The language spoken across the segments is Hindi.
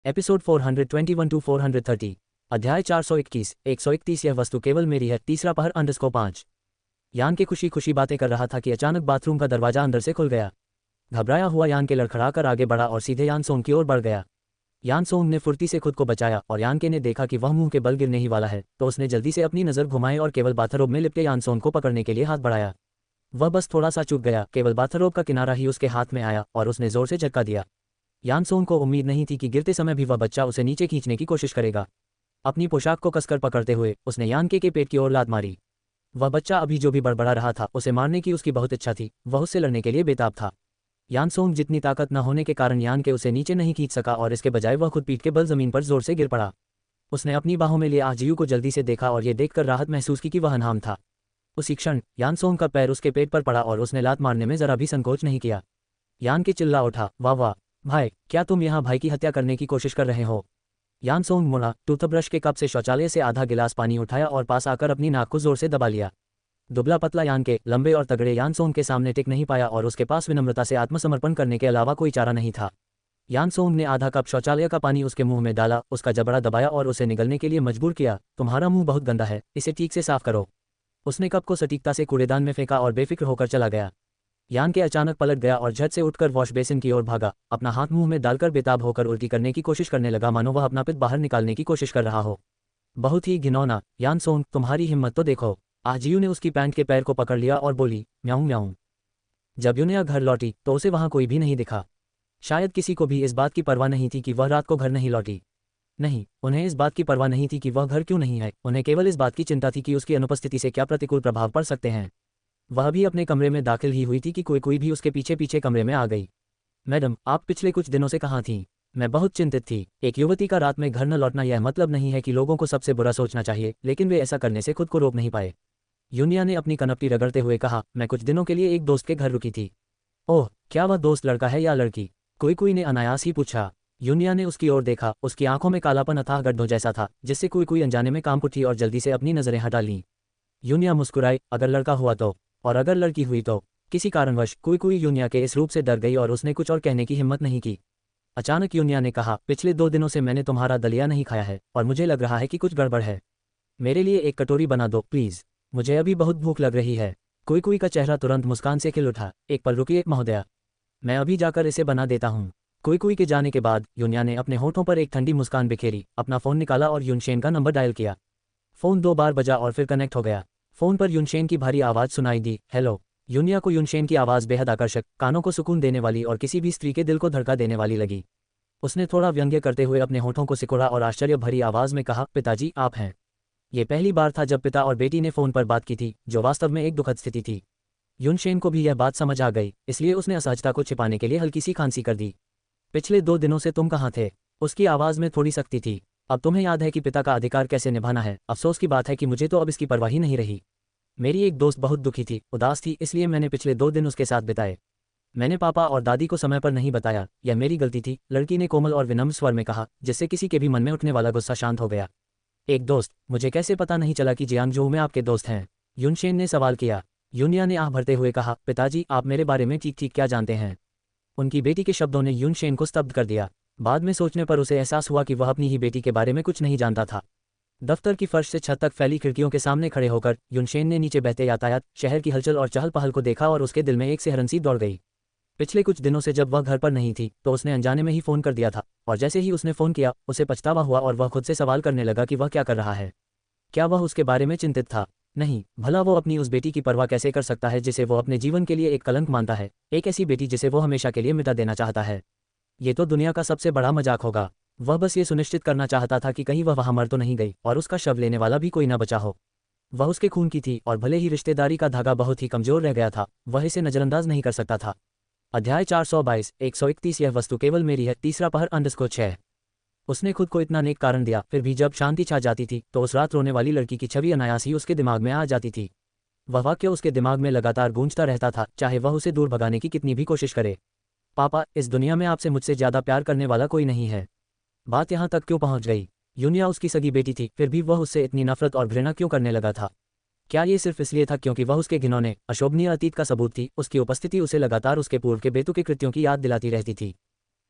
Episode 421 to 430। अध्याय 421 131। यह वस्तु केवल मेरी है। तीसरा पहर _5। यान के खुशी खुशी बातें कर रहा था कि अचानक बाथरूम का दरवाजा अंदर से खुल गया। घबराया हुआ यान के लड़खड़ाकर आगे बढ़ा और सीधे यान सोंग की ओर बढ़ गया। यान सोंग ने फुर्ती से खुद को बचाया और यान के ने देखा कि वह मुंह के बल गिरने ही वाला है, तो उसने जल्दी से अपनी नज़र घुमाई और केवल बाथरोब में लिपटे यान सोंग को पकड़ने के लिए हाथ बढ़ाया। वह बस थोड़ा सा चूक गया, केवल बाथरोब का किनारा ही उसके हाथ में आया और उसने जोर से झटका दिया। यान सोंग को उम्मीद नहीं थी कि गिरते समय भी वह बच्चा उसे नीचे खींचने की कोशिश करेगा। अपनी पोशाक को कसकर पकड़ते हुए उसने यान के पेट की ओर लात मारी। वह बच्चा अभी जो भी बड़बड़ा रहा था, उसे मारने की उसकी बहुत इच्छा थी। वह उससे लड़ने के लिए बेताब था। यान सोंग जितनी ताकत न होने के कारण यान के उसे नीचे नहीं खींच सका और इसके बजाय वह खुद पीठ के बल जमीन पर जोर से गिर पड़ा। उसने अपनी बाहों में लिए आजियू को जल्दी से देखा और ये देखकर राहत महसूस की कि वह अनहाम था। उसी क्षण यान सोंग का पैर उसके पेट पर पड़ा और उसने लात मारने में जरा भी संकोच नहीं किया। यान के चिल्ला उठा, वाह वाह भाई, क्या तुम यहाँ भाई की हत्या करने की कोशिश कर रहे हो? यान सोंग मुड़ा, टूथब्रश के कप से शौचालय से आधा गिलास पानी उठाया और पास आकर अपनी नाक को जोर से दबा लिया। दुबला पतला यान के लंबे और तगड़े यान सोंग के सामने टिक नहीं पाया और उसके पास विनम्रता से आत्मसमर्पण करने के अलावा कोई चारा नहीं था। यान सोंग ने आधा कप शौचालय का पानी उसके मुंह में डाला, उसका जबड़ा दबाया और उसे निगलने के लिए मजबूर किया। तुम्हारा मुंह बहुत गंदा है, इसे ठीक से साफ करो। उसने कप को सटीकता से कूड़ेदान में फेंका और बेफिक्र होकर चला गया। यान के अचानक पलट गया और झट से उठकर वॉश बेसिन की ओर भागा। अपना हाथ मुंह में डालकर बेताब होकर उल्टी करने की कोशिश करने लगा, मानो वह अपना पित्त बाहर निकालने की कोशिश कर रहा हो। बहुत ही घिनौना। यान सोंग, तुम्हारी हिम्मत तो देखो। आजियू ने उसकी पैंट के पैर को पकड़ लिया और बोली, म्याऊं म्याऊं। जब यूनिया घर लौटी तो उसे वहां कोई भी नहीं दिखा। शायद किसी को भी इस बात की परवाह नहीं थी कि वह रात को घर नहीं लौटी। नहीं, उन्हें इस बात की परवाह नहीं थी कि वह घर क्यों नहीं है। उन्हें केवल इस बात की चिंता थी कि उसकी अनुपस्थिति से क्या प्रतिकूल प्रभाव पड़ सकते हैं। वह भी अपने कमरे में दाखिल ही हुई थी कि कोई भी उसके पीछे पीछे कमरे में आ गई। मैडम, आप पिछले कुछ दिनों से कहाँ थीं? मैं बहुत चिंतित थी। एक युवती का रात में घर न लौटना यह मतलब नहीं है कि लोगों को सबसे बुरा सोचना चाहिए, लेकिन वे ऐसा करने से खुद को रोक नहीं पाए। यूनिया ने अपनी कनपटी रगड़ते हुए कहा, मैं कुछ दिनों के लिए एक दोस्त के घर रुकी थी। ओह, क्या वह दोस्त लड़का है या लड़की? कोई ने अनायास ही पूछा। यूनिया ने उसकी ओर देखा। उसकी आंखों में कालापन अथाह गड्ढों जैसा था, जिससे कोई अनजाने में कांप उठी और जल्दी से अपनी नजरें हटा लीं। यूनिया मुस्कुराई, अगर लड़का हुआ तो? और अगर लड़की हुई तो? किसी कारणवश कोई यूनिया के इस रूप से डर गई और उसने कुछ और कहने की हिम्मत नहीं की। अचानक यूनिया ने कहा, पिछले 2 दिनों से मैंने तुम्हारा दलिया नहीं खाया है और मुझे लग रहा है कि कुछ गड़बड़ है। मेरे लिए एक कटोरी बना दो प्लीज, मुझे अभी बहुत भूख लग रही है। कोई का चेहरा तुरंत मुस्कान से खिल उठा। एक पल रुकिए महोदया, मैं अभी जाकर इसे बना देता हूँ। कोई के जाने के बाद यूनिया ने अपने होठों पर एक ठंडी मुस्कान बिखेरी, अपना फ़ोन निकाला और युनशेन का नंबर डायल किया। फ़ोन 2 बार बजा और फिर कनेक्ट हो गया। फ़ोन पर युनशेन की भारी आवाज़ सुनाई दी, हेलो। यूनिया को युनशेन की आवाज़ बेहद आकर्षक, कानों को सुकून देने वाली और किसी भी स्त्री के दिल को धड़का देने वाली लगी। उसने थोड़ा व्यंग्य करते हुए अपने होठों को सिकोड़ा और आश्चर्य भरी आवाज़ में कहा, पिताजी आप हैं। ये पहली बार था जब पिता और बेटी ने फ़ोन पर बात की थी, जो वास्तव में एक दुखद स्थिति थी। युनशेन को भी यह बात समझ आ गई, इसलिए उसने असहजता को छिपाने के लिए हल्की सी खांसी कर दी। पिछले 2 दिनों से तुम कहाँ थे? उसकी आवाज़ में थोड़ी सख्ती थी। अब तुम्हें याद है कि पिता का अधिकार कैसे निभाना है। अफसोस की बात है कि मुझे तो अब इसकी परवाह ही नहीं रही। मेरी एक दोस्त बहुत दुखी थी, उदास थी, इसलिए मैंने पिछले 2 दिन उसके साथ बिताए। मैंने पापा और दादी को समय पर नहीं बताया, यह मेरी गलती थी, लड़की ने कोमल और विनम्र स्वर में कहा, जिससे किसी के भी मन में उठने वाला गुस्सा शांत हो गया। एक दोस्त? मुझे कैसे पता नहीं चला कि जियांगजोऊ में आपके दोस्त हैं? युनशेन ने सवाल किया। यूनिया ने आह भरते हुए कहा, पिताजी आप मेरे बारे में ठीक क्या जानते हैं? उनकी बेटी के शब्दों ने युनशेन को स्तब्ध कर दिया। बाद में सोचने पर उसे एहसास हुआ कि वह अपनी ही बेटी के बारे में कुछ नहीं जानता था। दफ्तर की फर्श से छत तक फैली खिड़कियों के सामने खड़े होकर युनशेन ने नीचे बहते यातायात, शहर की हलचल और चहल पहल को देखा और उसके दिल में एक सिहरन सी दौड़ गई। पिछले कुछ दिनों से जब वह घर पर नहीं थी तो उसने अनजाने में ही फ़ोन कर दिया था, और जैसे ही उसने फ़ोन किया उसे पछतावा हुआ और वह खुद से सवाल करने लगा कि वह क्या कर रहा है। क्या वह उसके बारे में चिंतित था? नहीं, भला वो अपनी उस बेटी की परवाह कैसे कर सकता है जिसे वो अपने जीवन के लिए एक कलंक मानता है, एक ऐसी बेटी जिसे वो हमेशा के लिए मिटा देना चाहता है। ये तो दुनिया का सबसे बड़ा मजाक होगा। वह बस ये सुनिश्चित करना चाहता था कि कहीं वह वहाँ मर तो नहीं गई और उसका शव लेने वाला भी कोई न बचा हो। वह उसके खून की थी और भले ही रिश्तेदारी का धागा बहुत ही कमजोर रह गया था, वह इसे नजरअंदाज नहीं कर सकता था। अध्याय 422 131। यह वस्तु केवल मेरी है। तीसरा पहर _6। उसने खुद को इतना नेक कारण दिया, फिर भी जब शांति छा जाती थी तो उस रात रोने वाली लड़की की छवि अनायास ही उसके दिमाग में आ जाती थी। वह वाक्य उसके दिमाग में लगातार गूंजता रहता था, चाहे वह उसे दूर भगाने की कितनी भी कोशिश करे। पापा, इस दुनिया में आपसे मुझसे ज़्यादा प्यार करने वाला कोई नहीं है। बात यहाँ तक क्यों पहुँच गई? यूनिया उसकी सगी बेटी थी, फिर भी वह उससे इतनी नफरत और घृणा क्यों करने लगा था? क्या ये सिर्फ इसलिए था क्योंकि वह उसके घिनौने अशोभनीय अतीत का सबूत थी? उसकी उपस्थिति उसे लगातार उसके पूर्व के बेतुके कृत्यों की याद दिलाती रहती थी।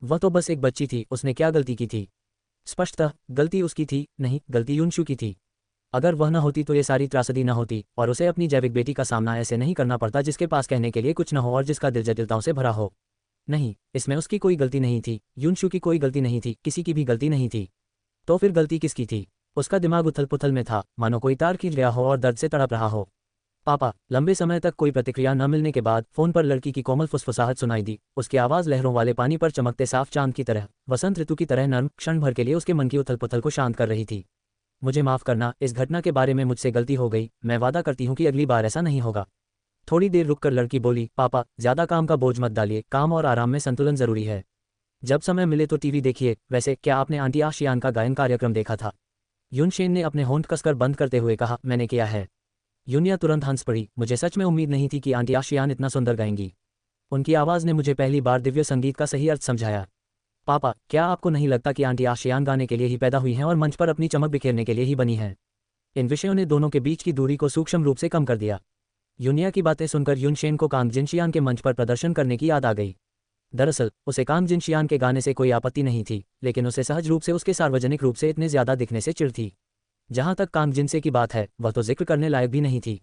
वह तो बस एक बच्ची थी, उसने क्या गलती की थी? स्पष्टतः गलती उसकी थी नहीं, गलती युनशु की थी। अगर वह न होती तो ये सारी त्रासदी न होती और उसे अपनी जैविक बेटी का सामना ऐसे नहीं करना पड़ता जिसके पास कहने के लिए कुछ न हो और जिसका दिल जटिलताओं से भरा हो। नहीं, इसमें उसकी कोई गलती नहीं थी, युनशु की कोई गलती नहीं थी, किसी की भी गलती नहीं थी। तो फिर गलती किसकी थी? उसका दिमाग उथल पुथल में था, मानो कोई तार खींच गया हो और दर्द से तड़प रहा हो। पापा। लंबे समय तक कोई प्रतिक्रिया न मिलने के बाद फोन पर लड़की की कोमल फुसफुसाहट सुनाई दी। उसकी आवाज़ लहरों वाले पानी पर चमकते साफ चांद की तरह, वसंत ऋतु की तरह नर्म, क्षण भर के लिए उसके मन की उथल पुथल को शांत कर रही थी। मुझे माफ़ करना, इस घटना के बारे में मुझसे गलती हो गई। मैं वादा करती हूँ कि अगली बार ऐसा नहीं होगा। थोड़ी देर रुककर लड़की बोली, पापा ज़्यादा काम का बोझ मत डालिए, काम और आराम में संतुलन ज़रूरी है। जब समय मिले तो टीवी देखिए। वैसे क्या आपने आंटी आशियान का गायन कार्यक्रम देखा था? युनशेन ने अपने होंठ कसकर बंद करते हुए कहा, मैंने किया है। युनिया तुरंत हंस पड़ी। मुझे सच में उम्मीद नहीं थी कि आंटी आशियान इतना सुंदर गाएंगी। उनकी आवाज़ ने मुझे पहली बार दिव्य संगीत का सही अर्थ समझाया। पापा, क्या आपको नहीं लगता कि आंटी आशियान गाने के लिए ही पैदा हुई हैं और मंच पर अपनी चमक बिखेरने के लिए ही बनी हैं? इन विषयों ने दोनों के बीच की दूरी को सूक्ष्म रूप से कम कर दिया। युनिया की बातें सुनकर युनशेन को कांग जिनशियान के मंच पर प्रदर्शन करने की याद आ गई। दरअसल उसे कांग जिनशियान के गाने से कोई आपत्ति नहीं थी, लेकिन उसे सहज रूप से उसके सार्वजनिक रूप से इतने ज्यादा दिखने से चिढ़ थी। जहां तक कांग जिनसे की बात है, वह तो जिक्र करने लायक भी नहीं थी।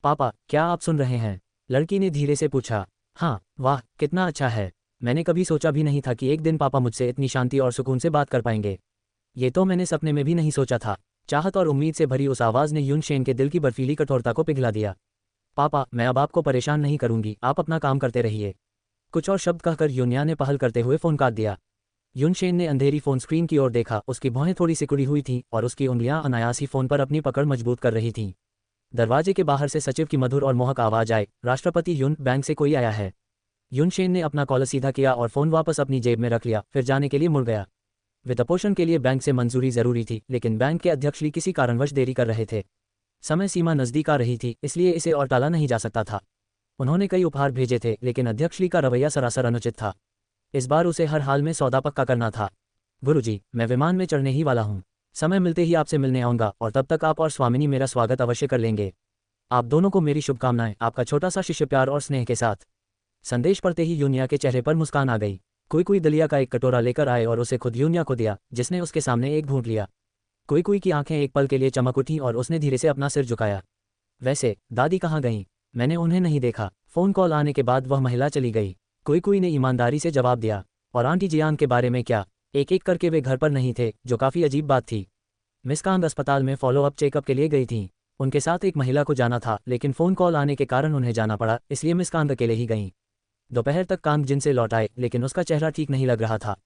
पापा, क्या आप सुन रहे हैं? लड़की ने धीरे से पूछा। हाँ। वाह, कितना अच्छा है। मैंने कभी सोचा भी नहीं था कि एक दिन पापा मुझसे इतनी शांति और सुकून से बात कर पाएंगे। ये तो मैंने सपने में भी नहीं सोचा था। चाहत और उम्मीद से भरी उस आवाज़ ने युनशेन के दिल की बर्फीली कठोरता को पिघला दिया। पापा, मैं अब आपको परेशान नहीं करूंगी, आप अपना काम करते रहिए। कुछ और शब्द कहकर युनिया ने पहल करते हुए फ़ोन काट दिया। युनशेन ने अंधेरी फ़ोन स्क्रीन की ओर देखा। उसकी भौहें थोड़ी सिकुड़ी हुई थीं और उसकी उंगलियां अनायास ही फ़ोन पर अपनी पकड़ मजबूत कर रही थीं। दरवाजे के बाहर से सचिव की मधुर और मोहक आवाज़ आई, राष्ट्रपति युन, बैंक से कोई आया है। युनशेन ने अपना कॉलर सीधा किया और फ़ोन वापस अपनी जेब में रख लिया, फिर जाने के लिए मुड़ गया। वित्तपोषण के लिए बैंक से मंजूरी जरूरी थी, लेकिन बैंक के अध्यक्ष ली किसी कारणवश देरी कर रहे थे। समय सीमा नज़दीक आ रही थी, इसलिए इसे और टाला नहीं जा सकता था। उन्होंने कई उपहार भेजे थे, लेकिन अध्यक्ष ली का रवैया सरासर अनुचित था। इस बार उसे हर हाल में सौदा पक्का करना था। गुरुजी, मैं विमान में चढ़ने ही वाला हूँ। समय मिलते ही आपसे मिलने आऊँगा और तब तक आप और स्वामिनी मेरा स्वागत अवश्य कर लेंगे। आप दोनों को मेरी शुभकामनाएं, आपका छोटा सा शिष्य प्यार और स्नेह के साथ। संदेश पढ़ते ही यूनिया के चेहरे पर मुस्कान आ गई। कोई दलिया का एक कटोरा लेकर आए और उसे खुद यूनिया को दिया, जिसने उसके सामने एक घूंट लिया। कोई की आंखें एक पल के लिए चमक उठीं और उसने धीरे से अपना सिर झुकाया। वैसे दादी कहाँ गईं? मैंने उन्हें नहीं देखा। फ़ोन कॉल आने के बाद वह महिला चली गई। कोई ने ईमानदारी से जवाब दिया। और आंटी जियान के बारे में क्या? एक एक करके वे घर पर नहीं थे, जो काफ़ी अजीब बात थी। मिस कांग अस्पताल में फॉलोअप चेकअप के लिए गई थीं। उनके साथ एक महिला को जाना था, लेकिन फ़ोन कॉल आने के कारण उन्हें जाना पड़ा, इसलिए मिस कांग अकेले ही गईं। दोपहर तक कांग जिन से लौट आए, लेकिन उसका चेहरा ठीक नहीं लग रहा था।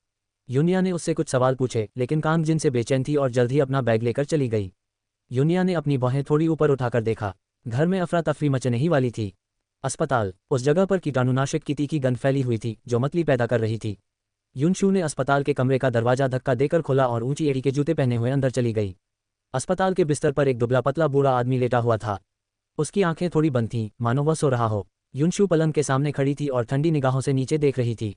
यूनिया ने उससे कुछ सवाल पूछे, लेकिन कांग जिन से बेचैन थी और जल्द ही अपना बैग लेकर चली गई। यूनिया ने अपनी बाहें थोड़ी ऊपर उठाकर देखा। घर में अफरा तफरी मचने ही वाली थी। अस्पताल, उस जगह पर कीटाणुनाशक की तीखी गंध फैली हुई थी, जो मतली पैदा कर रही थी। युनशु ने अस्पताल के कमरे का दरवाजा धक्का देकर खोला और ऊंची एड़ी के जूते पहने हुए अंदर चली गई। अस्पताल के बिस्तर पर एक दुबला पतला बूढ़ा आदमी लेटा हुआ था। उसकी आंखें थोड़ी बंद थीं, मानो वह सो रहा हो। युनशु पलंग के सामने खड़ी थी और ठंडी निगाहों से नीचे देख रही थी।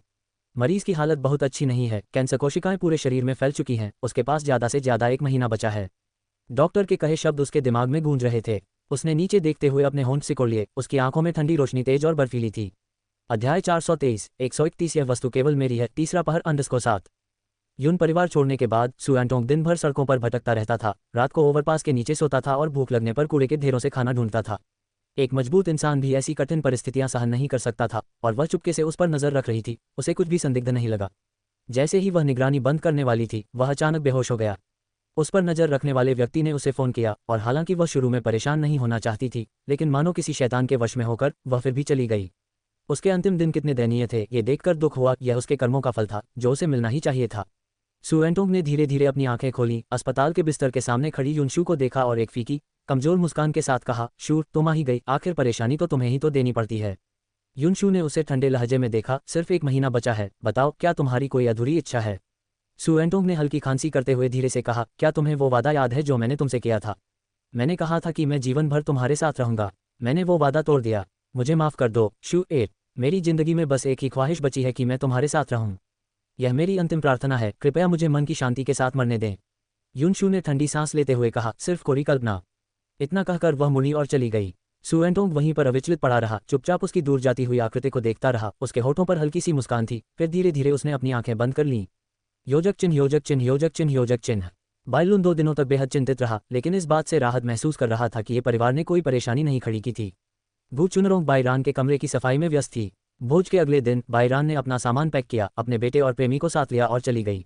मरीज की हालत बहुत अच्छी नहीं है, कैंसर कोशिकाएं पूरे शरीर में फैल चुकी हैं, उसके पास ज़्यादा से ज़्यादा 1 महीना बचा है। डॉक्टर के कहे शब्द उसके दिमाग में गूंज रहे थे। उसने नीचे देखते हुए अपने होंठ सिकोड़ लिए। उसकी आंखों में ठंडी रोशनी तेज और बर्फीली थी। अध्याय 423, 131। यह वस्तु केवल मेरी है। तीसरा पहर अंडरस्कोर 7। यून परिवार छोड़ने के बाद सुएंटोंग दिन भर सड़कों पर भटकता रहता था। रात को ओवरपास के नीचे सोता था और भूख लगने पर कूड़े के ढेरों से खाना ढूंढता था। एक मजबूत इंसान भी ऐसी कठिन परिस्थितियां सहन नहीं कर सकता था, और वह चुपके से उस पर नजर रख रही थी। उसे कुछ भी संदिग्ध नहीं लगा। जैसे ही वह निगरानी बंद करने वाली थी, वह अचानक बेहोश हो गया। उस पर नजर रखने वाले व्यक्ति ने उसे फ़ोन किया, और हालांकि वह शुरू में परेशान नहीं होना चाहती थी, लेकिन मानो किसी शैतान के वश में होकर वह फिर भी चली गई। उसके अंतिम दिन कितने दयनीय थे, ये देखकर दुख हुआ। यह उसके कर्मों का फल था, जो उसे मिलना ही चाहिए था। सुएंटोंग ने धीरे धीरे अपनी आंखें खोली, अस्पताल के बिस्तर के सामने खड़ी युनशु को देखा और एक फीकी, कमजोर मुस्कान के साथ कहा, शू, तुम आ ही गई। आखिर परेशानी तो तुम्हें ही तो देनी पड़ती है। युनशु ने उसे ठंडे लहजे में देखा। सिर्फ 1 महीना बचा है, बताओ क्या तुम्हारी कोई अधूरी इच्छा है? सुएंटोंग ने हल्की खांसी करते हुए धीरे से कहा, क्या तुम्हें वो वादा याद है जो मैंने तुमसे किया था? मैंने कहा था कि मैं जीवन भर तुम्हारे साथ रहूंगा। मैंने वो वादा तोड़ दिया। मुझे माफ कर दो, शू 8। मेरी जिंदगी में बस एक ही ख्वाहिश बची है कि मैं तुम्हारे साथ रहूं। यह मेरी अंतिम प्रार्थना है। कृपया मुझे मन की शांति के साथ मरने दें। युनशु ने ठंडी सांस लेते हुए कहा, सिर्फ कोरी कल्पना। इतना कहकर वह मुड़ी और चली गई। सुएंटोंग वहीं पर अविचलित पड़ा रहा, चुपचाप उसकी दूर जाती हुई आकृति को देखता रहा। उसके होठों पर हल्की सी मुस्कान थी, फिर धीरे धीरे उसने अपनी आंखें बंद कर लीं। योजक चिन्ह योजक चिन्ह योजक चिन्ह योजक चिन्ह। बाइलुन 2 दिनों तक बेहद चिंतित रहा, लेकिन इस बात से राहत महसूस कर रहा था कि ये परिवार ने कोई परेशानी नहीं खड़ी की थी। गु चुनरोंग बाईरान के कमरे की सफाई में व्यस्त थी। भोज के अगले दिन बाईरान ने अपना सामान पैक किया, अपने बेटे और प्रेमी को साथ लिया और चली गई।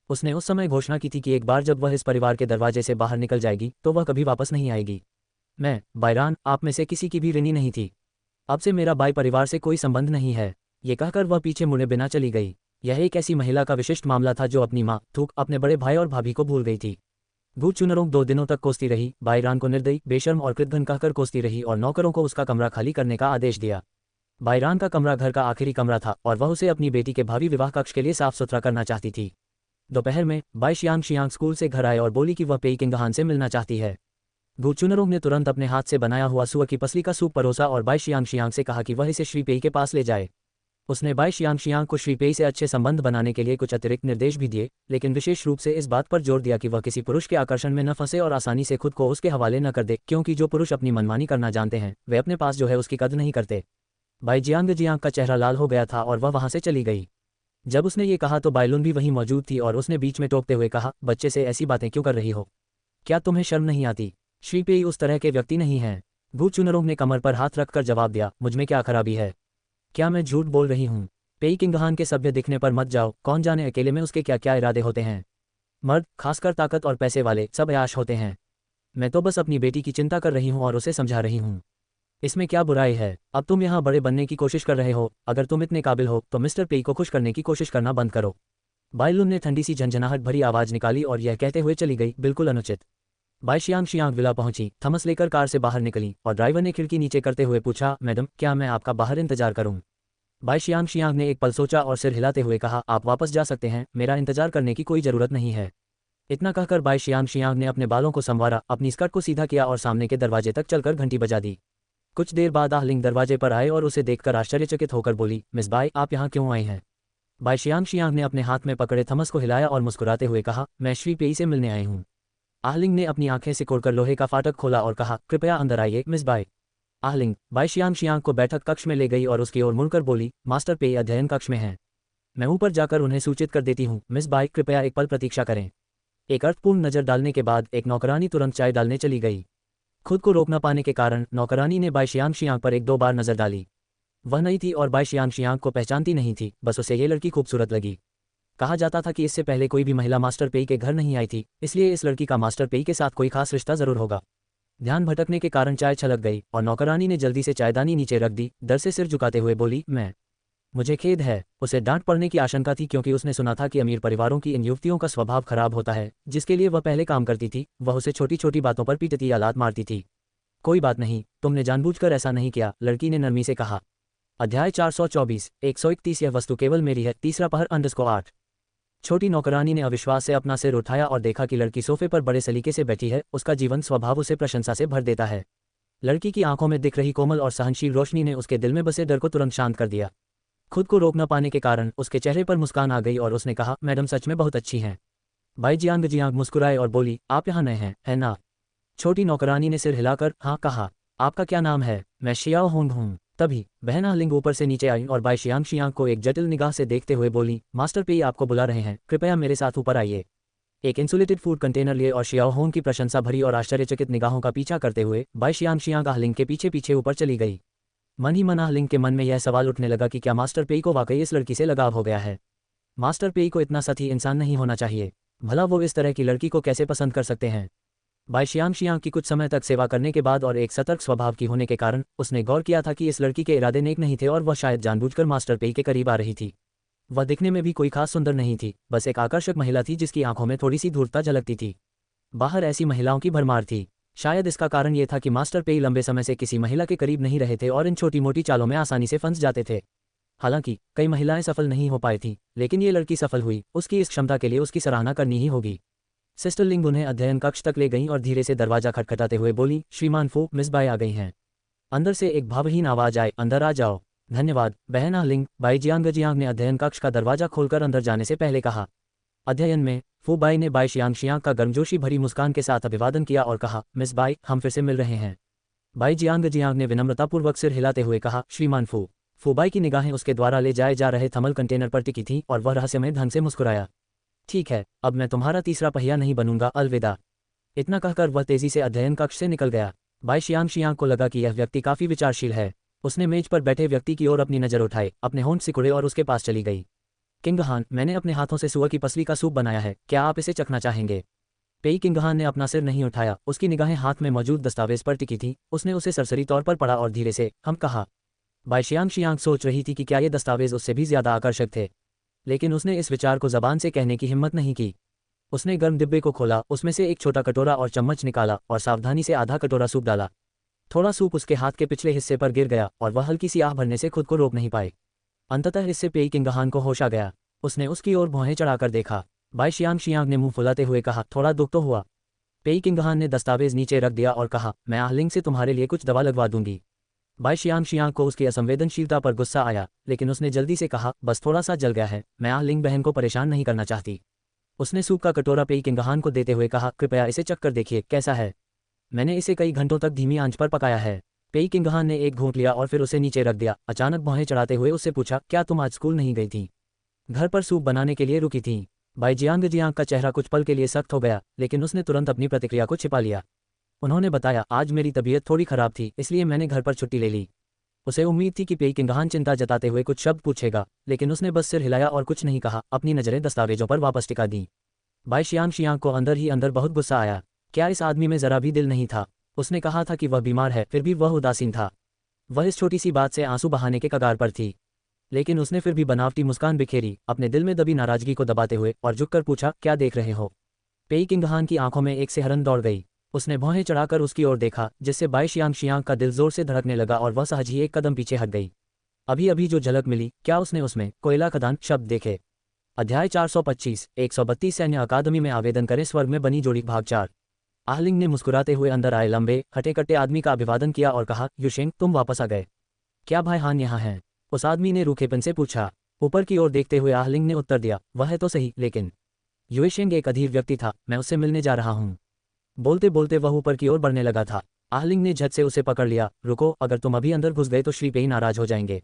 उसने उस समय घोषणा की थी कि एक बार जब वह इस परिवार के दरवाजे से बाहर निकल जाएगी तो वह कभी वापस नहीं आएगी। मैं, बाईरान, आप में से किसी की भी ऋणी नहीं थी। अब से मेरा बाई परिवार से कोई संबंध नहीं है। ये कहकर वह पीछे मुड़े बिना चली गई। यह एक ऐसी महिला का विशिष्ट मामला था जो अपनी माँ, थूक, अपने बड़े भाई और भाभी को भूल गई थी। गु चुनरोंग 2 दिनों तक कोसती रही, बाईरान को निर्दयी, बेशर्म और कृतघ्न कहकर कोसती रही और नौकरों को उसका कमरा खाली करने का आदेश दिया। बाईरान का कमरा घर का आखिरी कमरा था और वह उसे अपनी बेटी के भावी विवाह कक्ष के लिए साफ सुथरा करना चाहती थी। दोपहर में बाई शियांग स्कूल से घर आए और बोली कि वह पेई किंगहान से मिलना चाहती है। गु चुनरोंग ने तुरंत अपने हाथ से बनाया हुआ सुअर की पसली का सूप परोसा और बाई शियांग से कहा कि वह इसे श्री पेई के पास ले जाए। उसने बाई शियांग को श्री पेई से अच्छे संबंध बनाने के लिए कुछ अतिरिक्त निर्देश भी दिए, लेकिन विशेष रूप से इस बात पर जोर दिया कि वह किसी पुरुष के आकर्षण में न फंसे और आसानी से खुद को उसके हवाले न कर दे, क्योंकि जो पुरुष अपनी मनमानी करना जानते हैं वे अपने पास जो है उसकी कद्र नहीं करते। बाई जियांग का चेहरा लाल हो गया था और वह वहां से चली गई। जब उसने ये कहा तो बाइलुन भी वहीं मौजूद थी और उसने बीच में टोकते हुए कहा, बच्चे से ऐसी बातें क्यों कर रही हो? क्या तुम्हें शर्म नहीं आती? श्री पेई उस तरह के व्यक्ति नहीं हैं। गु चुनरोंग ने कमर पर हाथ रखकर जवाब दिया, मुझमें क्या खराबी है? क्या मैं झूठ बोल रही हूँ? पेई किंगहान के सभ्य दिखने पर मत जाओ, कौन जाने अकेले में उसके क्या क्या इरादे होते हैं। मर्द, खासकर ताकत और पैसे वाले, सब अयाश होते हैं। मैं तो बस अपनी बेटी की चिंता कर रही हूँ और उसे समझा रही हूँ। इसमें क्या बुराई है? अब तुम यहाँ बड़े बनने की कोशिश कर रहे हो। अगर तुम इतने काबिल हो तो मिस्टर पेई को खुश करने की कोशिश करना बंद करो। बाइलुन ने ठंडी सी झंझनाहट भरी आवाज निकाली और यह कहते हुए चली गई, बिल्कुल अनुचित। बाई शियांग विला पहुंची, थमस लेकर कार से बाहर निकली और ड्राइवर ने खिड़की नीचे करते हुए पूछा, मैडम, क्या मैं आपका बाहर इंतजार करूं? बाई शियांग ने एक पल सोचा और सिर हिलाते हुए कहा, आप वापस जा सकते हैं, मेरा इंतजार करने की कोई जरूरत नहीं है। इतना कहकर बाई शियांग ने अपने बालों को संवारा, अपनी स्कर्ट को सीधा किया और सामने के दरवाजे तक चलकर घंटी बजा दी। कुछ देर बाद आहलिंग दरवाजे पर आए और उसे देखकर आश्चर्यचकित होकर बोली, मिस बाई, आप यहाँ क्यों आए हैं? बाई शियांग ने अपने हाथ में पकड़े थमस को हिलाया और मुस्कुराते हुए कहा, मैं श्री पेई से मिलने आई हूँ। आहलिंग ने अपनी आंखें सिकोड़कर लोहे का फाटक खोला और कहा, कृपया अंदर आइए मिस बाई। आहलिंग बाई शियांग को बैठक कक्ष में ले गई और उसकी ओर मुड़कर बोली, मास्टर पेई अध्ययन कक्ष में हैं। मैं ऊपर जाकर उन्हें सूचित कर देती हूँ। मिस बाई, कृपया एक पल प्रतीक्षा करें। एक अर्थपूर्ण नज़र डालने के बाद एक नौकरानी तुरंत चाय डालने चली गई। खुद को रोक न पाने के कारण नौकरानी ने बाई शियांग पर 1-2 बार नजर डाली। वह नई थी और बाई शियांग को पहचानती नहीं थी, बस उसे ये लड़की खूबसूरत लगी। कहा जाता था कि इससे पहले कोई भी महिला मास्टर पेई के घर नहीं आई थी, इसलिए इस लड़की का मास्टर पेई के साथ कोई खास रिश्ता जरूर होगा। ध्यान भटकने के कारण चाय छलक गई और नौकरानी ने जल्दी से चायदानी नीचे रख दी। डर से सिर झुकाते हुए बोली, मुझे खेद है। उसे डांट पड़ने की आशंका थी क्योंकि उसने सुना था कि अमीर परिवारों की इन युवतियों का स्वभाव खराब होता है, जिसके लिए वह पहले काम करती थी। वह उसे छोटी छोटी बातों पर पीटती या लात मारती थी। कोई बात नहीं, तुमने जानबूझकर ऐसा नहीं किया, लड़की ने नरमी से कहा। अध्याय 424, 131। यह वस्तु केवल मेरी है। तीसरा पहर _8। छोटी नौकरानी ने अविश्वास से अपना सिर उठाया और देखा कि लड़की सोफे पर बड़े सलीके से बैठी है। उसका जीवन स्वभाव उसे प्रशंसा से भर देता है। लड़की की आंखों में दिख रही कोमल और सहनशील रोशनी ने उसके दिल में बसे डर को तुरंत शांत कर दिया। खुद को रोक न पाने के कारण उसके चेहरे पर मुस्कान आ गई और उसने कहा, मैडम सच में बहुत अच्छी हैं। बाई जियांग मुस्कुराए और बोली, आप यहाँ नए हैं, है ना? छोटी नौकरानी ने सिर हिलाकर हाँ कहा। आपका क्या नाम है? मैं शियाओ होंग हूँ। तभी बहन आहलिंग ऊपर से नीचे आई और बाई शियांग को एक जटिल निगाह से देखते हुए बोली, मास्टर पेई आपको बुला रहे हैं, कृपया मेरे साथ ऊपर आइए। एक इंसुलेटेड फूड कंटेनर लिए और शियाओ होंग की प्रशंसा भरी और आश्चर्यचकित निगाहों का पीछा करते हुए बाई शियांग आहलिंग के पीछे पीछे ऊपर चली गई। मन ही मन आहलिंग के मन में यह सवाल उठने लगा कि क्या मास्टर पेई को वाकई इस लड़की से लगाव हो गया है। मास्टर पेई को इतना सती इंसान नहीं होना चाहिए। भला वो इस तरह की लड़की को कैसे पसंद कर सकते हैं। बाई शियांग की कुछ समय तक सेवा करने के बाद और एक सतर्क स्वभाव की होने के कारण उसने गौर किया था कि इस लड़की के इरादे नेक नहीं थे और वह शायद जानबूझकर मास्टर पेई के करीब आ रही थी। वह दिखने में भी कोई खास सुंदर नहीं थी, बस एक आकर्षक महिला थी जिसकी आंखों में थोड़ी सी धूर्तता झलकती थी। बाहर ऐसी महिलाओं की भरमार थी। शायद इसका कारण ये था कि मास्टर पेई लंबे समय से किसी महिला के करीब नहीं रहे थे और इन छोटी मोटी चालों में आसानी से फंस जाते थे। हालांकि कई महिलाएं सफल नहीं हो पाई थीं, लेकिन ये लड़की सफल हुई। उसकी इस क्षमता के लिए उसकी सराहना करनी ही होगी। सिस्टर लिंग उन्हें अध्ययन कक्ष तक ले गईं और धीरे से दरवाजा खटखटाते हुए बोली, श्रीमान फू, मिस बाई आ गई हैं। अंदर से एक भावहीन आवाज आए, अंदर आ जाओ। धन्यवाद बहन आहलिंग, बाई जियांग ने अध्ययन कक्ष का दरवाजा खोलकर अंदर जाने से पहले कहा। अध्ययन में फू बाई ने बाई शियांग का गर्मजोशी भरी मुस्कान के साथ अभिवादन किया और कहा, मिस बाई, हम फिर से मिल रहे हैं। बाई जियांग ने विनम्रतापूर्वक सिर हिलाते हुए कहा, श्रीमान फू। फू बाई की निगाहें उसके द्वारा ले जाए जा रहे थर्मल कंटेनर पर टिकी थीं और वह रहस्यमय ढंग से मुस्कुराया। ठीक है, अब मैं तुम्हारा तीसरा पहिया नहीं बनूंगा, अलविदा। इतना कहकर वह तेजी से अध्ययन कक्ष से निकल गया। बाई शियांग को लगा कि यह व्यक्ति काफी विचारशील है। उसने मेज पर बैठे व्यक्ति की ओर अपनी नजर उठाई, अपने होंठ सिकुड़े और उसके पास चली गई। किंग हान, मैंने अपने हाथों से सुअर की पसली का सूप बनाया है, क्या आप इसे चखना चाहेंगे? पेई किंग हान ने अपना सिर नहीं उठाया, उसकी निगाहें हाथ में मौजूद दस्तावेज पर टिकी थी। उसने उसे सरसरी तौर पर पढ़ा और धीरे से हम कहा। बाई शियांग सोच रही थी कि क्या ये दस्तावेज उससे भी ज्यादा आकर्षक थे, लेकिन उसने इस विचार को जबान से कहने की हिम्मत नहीं की। उसने गर्म डिब्बे को खोला, उसमें से एक छोटा कटोरा और चम्मच निकाला और सावधानी से आधा कटोरा सूप डाला। थोड़ा सूप उसके हाथ के पिछले हिस्से पर गिर गया और वह हल्की सी आह भरने से खुद को रोक नहीं पाए। अंततः इससे पेई किंग हान को होश आ गया। उसने उसकी ओर भौहें चढ़ाकर देखा। बाई शियांग ने मुंह फुलाते हुए कहा, थोड़ा दुख तो हुआ? पेई किंग हान ने दस्तावेज नीचे रख दिया और कहा, मैं आहलिंग से तुम्हारे लिए कुछ दवा लगवा दूंगी। बाई शियांग को उसकी असंवेदनशीलता पर गुस्सा आया, लेकिन उसने जल्दी से कहा, बस थोड़ा सा जल गया है, मैं आहलिंग बहन को परेशान नहीं करना चाहती। उसने सूप का कटोरा पेई किंग हान को देते हुए कहा, कृपया इसे चख कर देखिए, कैसा है? मैंने इसे कई घंटों तक धीमी आंच पर पकाया है। पेई किंग हान ने एक घूंट लिया और फिर उसे नीचे रख दिया। अचानक भौहें चढ़ाते हुए उससे पूछा, क्या तुम आज स्कूल नहीं गई थी? घर पर सूप बनाने के लिए रुकी थी? बाई जियांग का चेहरा कुछ पल के लिए सख्त हो गया, लेकिन उसने तुरंत अपनी प्रतिक्रिया को छिपा लिया। उन्होंने बताया, आज मेरी तबीयत थोड़ी खराब थी, इसलिए मैंने घर पर छुट्टी ले ली। उसे उम्मीद थी कि पेई किंग हान चिंता जताते हुए कुछ शब्द पूछेगा, लेकिन उसने बस सिर हिलाया और कुछ नहीं कहा, अपनी नजरें दस्तावेजों पर वापस टिका दी। बाई शियांग को अंदर ही अंदर बहुत गुस्सा आया। क्या इस आदमी में जरा भी दिल नहीं था? उसने कहा था कि वह बीमार है, फिर भी वह उदासीन था। वह इस छोटी सी बात से आंसू बहाने के कगार पर थी, लेकिन उसने फिर भी बनावटी मुस्कान बिखेरी, अपने दिल में दबी नाराजगी को दबाते हुए, और झुककर पूछा, क्या देख रहे हो? पेई किंग हान की आंखों में एक सिहरन दौड़ गई। उसने भौहें चढ़ाकर उसकी ओर देखा, जिससे बाई शियांग का दिल जोर से धड़कने लगा और वह सहज ही एक कदम पीछे हट गई। अभी अभी जो झलक मिली, क्या उसने उसमें कोयला खदान शब्द देखे? अध्याय 425, 132 सैन्य अकादमी में आवेदन करें, स्वर्ग में बनी जोड़ी भाग 4। आहलिंग ने मुस्कुराते हुए अंदर आए लंबे हटे कट्टे आदमी का अभिवादन किया और कहा, युशेंग, तुम वापस आ गए? क्या भाई हान यहाँ हैं? उस आदमी ने रूखेपन से पूछा। ऊपर की ओर देखते हुए आहलिंग ने उत्तर दिया, वह है तो सही, लेकिन युशेंग एक अधीर व्यक्ति था, मैं उससे मिलने जा रहा हूँ। बोलते बोलते वह ऊपर की ओर बढ़ने लगा था। आहलिंग ने झट से उसे पकड़ लिया, रुको, अगर तुम अभी अंदर घुस गए तो श्री पेई नाराज हो जाएंगे।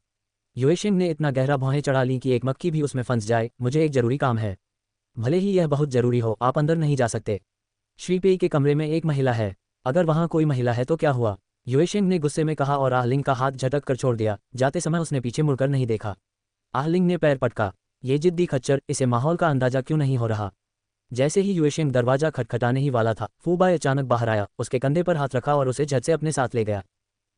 युशेंग ने इतना गहरा भौहें चढ़ा ली कि एक मक्खी भी उसमें फंस जाए। मुझे एक जरूरी काम है। भले ही यह बहुत जरूरी हो, आप अंदर नहीं जा सकते। श्री पेई के कमरे में एक महिला है। अगर वहां कोई महिला है तो क्या हुआ? युशेंग ने गुस्से में कहा और आहलिंग का हाथ झटक कर छोड़ दिया। जाते समय उसने पीछे मुड़कर नहीं देखा। आहलिंग ने पैर पटका, ये जिद्दी खच्चर, इसे माहौल का अंदाजा क्यों नहीं हो रहा? जैसे ही युशेंग दरवाजा खटखटाने ही वाला था, फूबाई अचानक बाहर आया, उसके कंधे पर हाथ रखा और उसे झट से अपने साथ ले गया।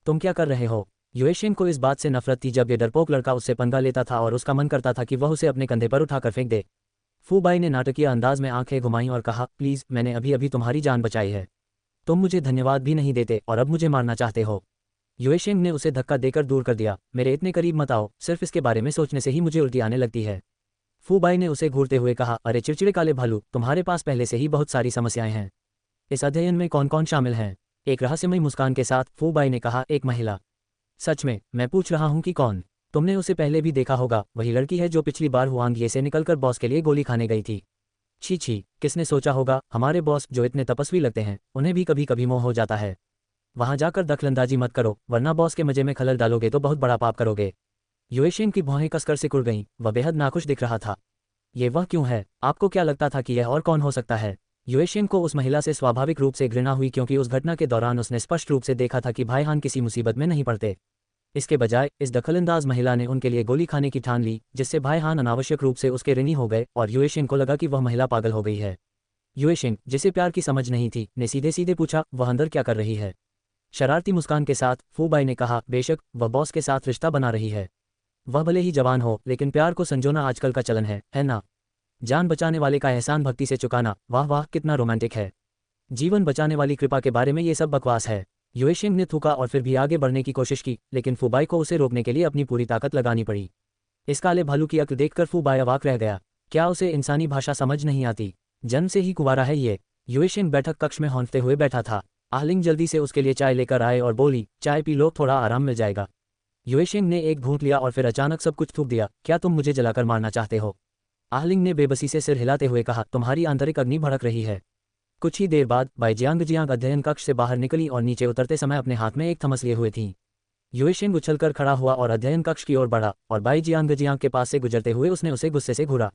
तुम क्या कर रहे हो? युशेंग को इस बात से नफरत थी जब ये डरपोक लड़का उससे पंगा लेता था और उसका मन करता था कि वह उसे अपने कंधे पर उठाकर फेंक दे। फूबाई ने नाटकीय अंदाज में आंखें घुमाईं और कहा, प्लीज, मैंने अभी अभी तुम्हारी जान बचाई है। तुम मुझे धन्यवाद भी नहीं देते और अब मुझे मारना चाहते हो? युशेंग ने उसे धक्का देकर दूर कर दिया। मेरे इतने करीब मत आओ, सिर्फ इसके बारे में सोचने से ही मुझे उल्टी आने लगती है। फूबाई ने उसे घूरते हुए कहा, अरे चिड़चिड़े काले भालू, तुम्हारे पास पहले से ही बहुत सारी समस्याएं हैं। इस अध्ययन में कौन कौन शामिल हैं? एक रहस्यमयी मुस्कान के साथ फूबाई ने कहा, एक महिला। सच में? मैं पूछ रहा हूं कि कौन? तुमने उसे पहले भी देखा होगा, वही लड़की है जो पिछली बार हुआंग ये से निकलकर बॉस के लिए गोली खाने गई थी। छी छी, किसने सोचा होगा, हमारे बॉस जो इतने तपस्वी लगते हैं, उन्हें भी कभी कभी मोह हो जाता है। वहां जाकर दखलंदाजी मत करो, वरना बॉस के मजे में खलल डालोगे तो बहुत बड़ा पाप करोगे। युशेंग की भौहें कसकर सिकुड़ गईं, वह बेहद नाखुश दिख रहा था। ये वह क्यों है? आपको क्या लगता था कि यह और कौन हो सकता है? युशेंग को उस महिला से स्वाभाविक रूप से घृणा हुई, क्योंकि उस घटना के दौरान उसने स्पष्ट रूप से देखा था कि भाई हान किसी मुसीबत में नहीं पड़ते। इसके बजाय इस दखलंदाज महिला ने उनके लिए गोली खाने की ठान ली, जिससे भाई हान अनावश्यक रूप से उसके ऋणी हो गए और युशेंग को लगा कि वह महिला पागल हो गई है। युशेंग, जिसे प्यार की समझ नहीं थी, ने सीधे सीधे पूछा, वह अंदर क्या कर रही है? शरारती मुस्कान के साथ फूबाई ने कहा, बेशक, वह बॉस के साथ रिश्ता बना रही है। वह भले ही जवान हो, लेकिन प्यार को संजोना आजकल का चलन है ना? जान बचाने वाले का एहसान भक्ति से चुकाना, वाह वाह, कितना रोमांटिक है। जीवन बचाने वाली कृपा के बारे में ये सब बकवास है। युशेंग ने थूका और फिर भी आगे बढ़ने की कोशिश की, लेकिन फूबाई को उसे रोकने के लिए अपनी पूरी ताकत लगानी पड़ी। इस काले भालू की अक्ल देखकर फूबाई अवाक रह गया। क्या उसे इंसानी भाषा समझ नहीं आती? जन्म से ही कुंवारा है ये। युशेंग बैठक कक्ष में हौंफते हुए बैठा था। आहलिंग जल्दी से उसके लिए चाय लेकर आए और बोली, चाय पी लो, थोड़ा आराम मिल जाएगा। युशेंग ने एक घूंट लिया और फिर अचानक सब कुछ थूक दिया। क्या तुम मुझे जलाकर मारना चाहते हो? आहलिंग ने बेबसी से सिर हिलाते हुए कहा, तुम्हारी आंतरिक अग्नि भड़क रही है। कुछ ही देर बाद बाई जियांग अध्ययन कक्ष से बाहर निकली और नीचे उतरते समय अपने हाथ में एक थमस लिए हुए थी। युशेंग उछलकर खड़ा हुआ और अध्ययन कक्ष की ओर बढ़ा और बाई जियांग के पास से गुजरते हुए उसने उसे गुस्से से घूरा।